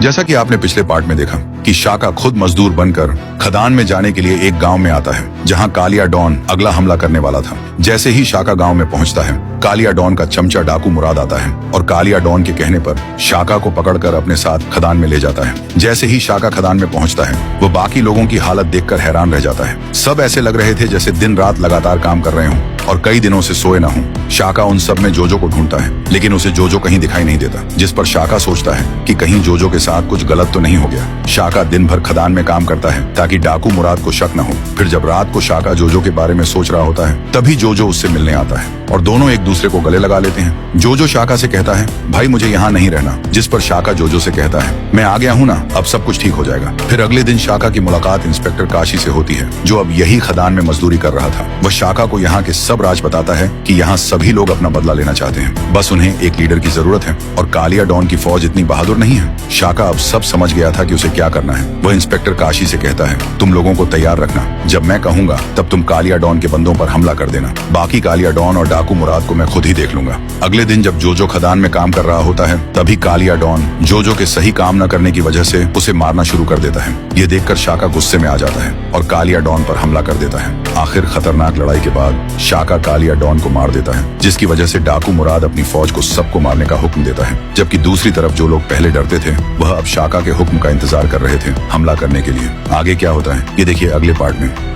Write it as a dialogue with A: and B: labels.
A: जैसा कि आपने पिछले पार्ट में देखा कि शाका खुद मजदूर बनकर खदान में जाने के लिए एक गांव में आता है जहां कालिया डॉन अगला हमला करने वाला था। जैसे ही शाका गांव में पहुंचता है, कालिया डॉन का चमचा डाकू मुराद आता है और कालिया डॉन के कहने पर शाका को पकड़कर अपने साथ खदान में ले जाता है। जैसे ही शाका खदान में पहुंचता है, वो बाकी लोगों की हालत देखकर हैरान रह जाता है। सब ऐसे लग रहे थे जैसे दिन रात लगातार काम कर रहे हों और कई दिनों से सोए न हों। शाका उन सब में जोजो को ढूंढता है, लेकिन उसे जोजो कहीं दिखाई नहीं देता, जिस पर शाका सोचता है कि कहीं जोजो के साथ कुछ गलत तो नहीं हो गया। शाका दिन भर खदान में काम करता है ताकि डाकू मुराद को शक न हो। फिर जब रात को शाका जोजो के बारे में सोच रहा होता है, तभी जोजो उससे मिलने आता है और दोनों एक दूसरे को गले लगा लेते हैं। जोजो शाका से कहता है, भाई मुझे यहाँ नहीं रहना, जिस पर शाका जोजो से कहता है, मैं आ गया हूँ ना, अब सब कुछ ठीक हो जाएगा। फिर अगले दिन शाका की मुलाकात इंस्पेक्टर काशी से होती है, जो अब यही खदान में मजदूरी कर रहा था। वह शाका को यहाँ के सब राज बताता है कि यहाँ सभी लोग अपना बदला लेना चाहते हैं, बस उन्हें एक लीडर की जरूरत है और कालिया डॉन की फौज इतनी बहादुर नहीं है। शाका अब सब समझ गया था कि उसे क्या करना है। वह इंस्पेक्टर काशी से कहता है, तुम लोगों को तैयार रखना, जब मैं कहूंगा तब तुम कालिया डॉन के बंदों पर हमला कर देना। बाकी कालिया डॉन और डाकू मुराद को मैं खुद ही देख लूंगा। अगले दिन जब जोजो खदान में काम कर रहा होता है, तभी कालिया डॉन जोजो के सही काम न करने की वजह से उसे मारना शुरू कर देता है। ये देखकर शाका गुस्से में आ जाता है और कालिया डॉन पर हमला कर देता है। आखिर खतरनाक लड़ाई के बाद शाका कालिया डॉन को मार देता है, जिसकी वजह से डाकू मुराद अपनी फौज को सबको मारने का हुक्म देता है। जबकि दूसरी तरफ जो लोग पहले डरते थे, वह अब शाका के हुक्म का इंतजार कर रहे थे हमला करने के लिए। आगे क्या होता है ये देखिए अगले पार्ट में।